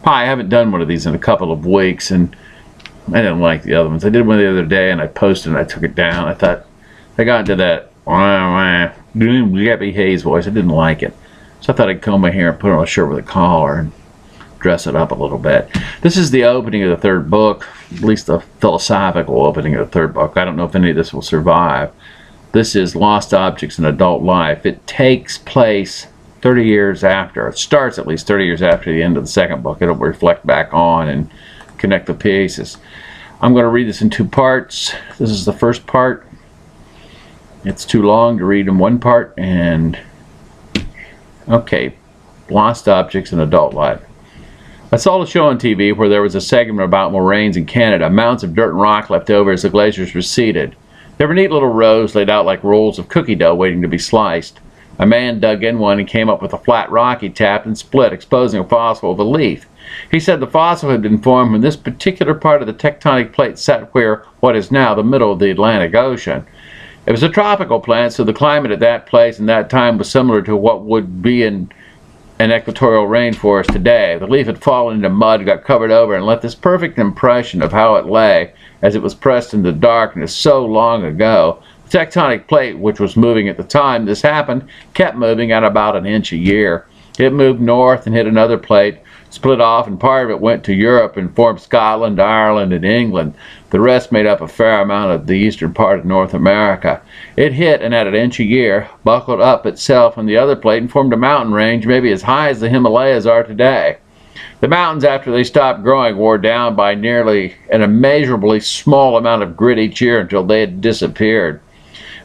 I haven't done one of these in a couple of weeks, and I didn't like the other ones. I did one the other day, and I posted and I took it down. I thought, I got into that Gabby Hayes voice. I didn't like it. So I thought I'd comb my hair and put on a shirt with a collar and dress it up a little bit. This is the opening of the third book, at least the philosophical opening of the third book. I don't know if any of this will survive. This is Lost Objects in Adult Life. It takes place 30 years after. It starts at least 30 years after the end of the second book. It'll reflect back on and connect the pieces. I'm going to read this in two parts. This is the first part. It's too long to read in one part, and okay, Lost Objects in Adult Life. I saw a show on TV where there was a segment about moraines in Canada, mounds of dirt and rock left over as the glaciers receded. There were neat little rows laid out like rolls of cookie dough waiting to be sliced. A man dug in one and came up with a flat rock he tapped and split, exposing a fossil of a leaf. He said the fossil had been formed when this particular part of the tectonic plate sat where what is now the middle of the Atlantic Ocean. It was a tropical plant, so the climate at that place and that time was similar to what would be in an equatorial rainforest today. The leaf had fallen into mud, got covered over, and left this perfect impression of how it lay as it was pressed into darkness so long ago. The tectonic plate, which was moving at the time this happened, kept moving at about an inch a year. It moved north and hit another plate, split off, and part of it went to Europe and formed Scotland, Ireland, and England. The rest made up a fair amount of the eastern part of North America. It hit, and at an inch a year, buckled up itself on the other plate and formed a mountain range maybe as high as the Himalayas are today. The mountains, after they stopped growing, wore down by nearly an immeasurably small amount of grit each year until they had disappeared.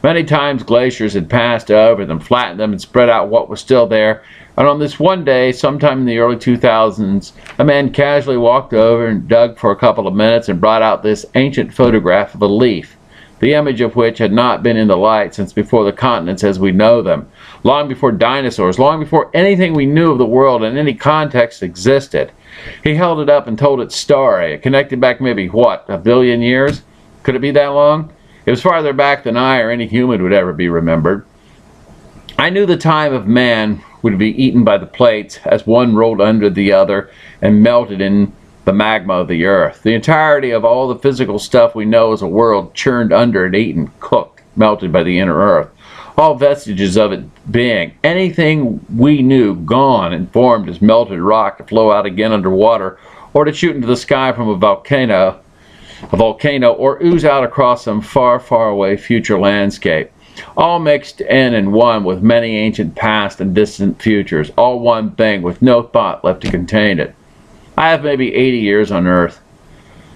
Many times glaciers had passed over them, flattened them, and spread out what was still there. And on this one day, sometime in the early 2000s, a man casually walked over and dug for a couple of minutes and brought out this ancient photograph of a leaf, the image of which had not been in the light since before the continents as we know them, long before dinosaurs, long before anything we knew of the world in any context existed. He held it up and told its story. It connected back maybe, what, a billion years? Could it be that long? It was farther back than I or any human would ever be remembered. I knew the time of man would be eaten by the plates as one rolled under the other and melted in the magma of the earth. The entirety of all the physical stuff we know as a world churned under and eaten, cooked, melted by the inner earth. All vestiges of it being, anything we knew, gone and formed as melted rock to flow out again underwater or to shoot into the sky from a volcano, or ooze out across some far, far away future landscape. All mixed in and one with many ancient past and distant futures, all one thing with no thought left to contain it. I have maybe 80 years on Earth.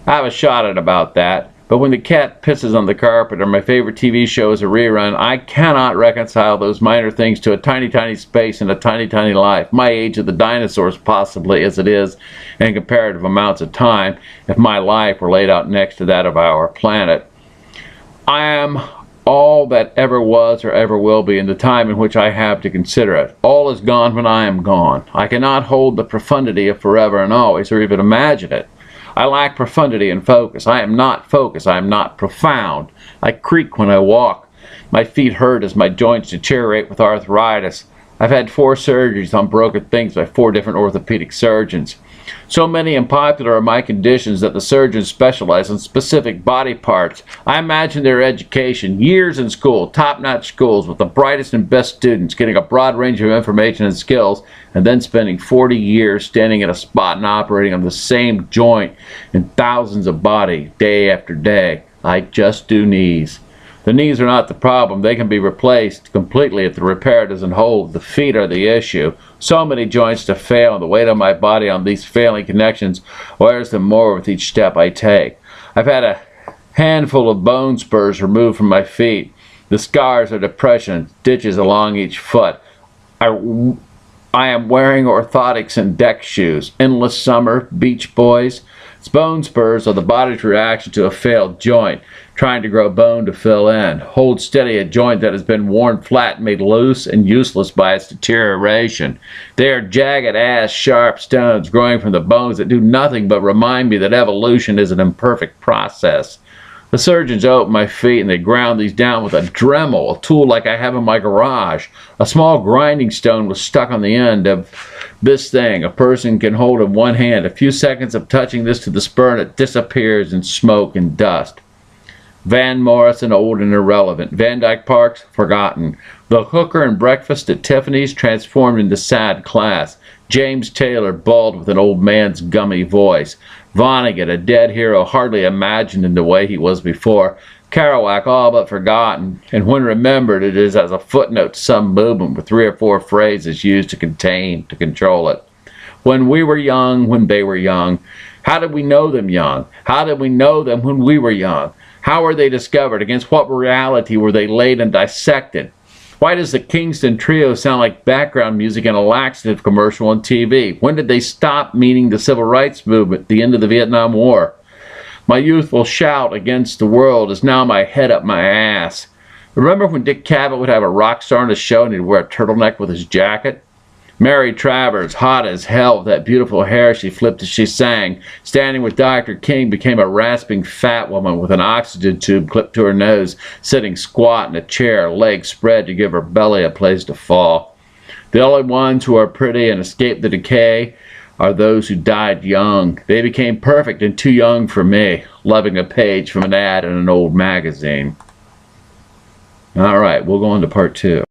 I have a shot at about that, but when the cat pisses on the carpet or my favorite TV show is a rerun, I cannot reconcile those minor things to a tiny, tiny space and a tiny, tiny life, my age of the dinosaurs possibly as it is in comparative amounts of time, if my life were laid out next to that of our planet. I am all that ever was or ever will be in the time in which I have to consider it. All is gone when I am gone. I cannot hold the profundity of forever and always, or even imagine it. I lack profundity and focus. I am not focused. I am not profound. I creak when I walk. My feet hurt as my joints deteriorate with arthritis. I've had 4 surgeries on broken things by 4 different orthopedic surgeons. So many and popular are my conditions that the surgeons specialize in specific body parts. I imagine their education, years in school, top-notch schools with the brightest and best students, getting a broad range of information and skills, and then spending 40 years standing at a spot and operating on the same joint in thousands of bodies, day after day. I just do knees. The knees are not the problem. They can be replaced completely if the repair doesn't hold. The feet are the issue. So many joints to fail, and the weight of my body on these failing connections wears them more with each step I take. I've had a handful of bone spurs removed from my feet. The scars are depression, ditches along each foot. I am wearing orthotics and deck shoes. Endless summer, beach boys. Bone spurs are the body's reaction to a failed joint, trying to grow bone to fill in. Hold steady a joint that has been worn flat and made loose and useless by its deterioration. They are jagged-ass, sharp stones growing from the bones that do nothing but remind me that evolution is an imperfect process. The surgeons open my feet and they ground these down with a Dremel, a tool like I have in my garage. A small grinding stone was stuck on the end of This thing, a person can hold in one hand. A few seconds of touching this to the spur and it disappears in smoke and dust. Van Morrison, old and irrelevant. Van Dyke Parks, forgotten. The hooker and breakfast at Tiffany's, transformed into sad class. James Taylor, bald with an old man's gummy voice. Vonnegut, a dead hero, hardly imagined in the way he was before. Kerouac, all but forgotten, and when remembered, it is as a footnote to some movement with 3 or 4 phrases used to control it. When we were young, when they were young. How did we know them young? How did we know them when we were young? How were they discovered? Against what reality were they laid and dissected? Why does the Kingston Trio sound like background music in a laxative commercial on TV? When did they stop meaning the civil rights movement, the end of the Vietnam War? My youthful shout against the world is now my head up my ass. Remember when Dick Cavett would have a rock star on his show and he'd wear a turtleneck with his jacket? Mary Travers, hot as hell with that beautiful hair she flipped as she sang, standing with Dr. King, became a rasping fat woman with an oxygen tube clipped to her nose, sitting squat in a chair, legs spread to give her belly a place to fall. The only ones who are pretty and escape the decay are those who died young. They became perfect and too young for me, loving a page from an ad in an old magazine. All right, we'll go on to part 2.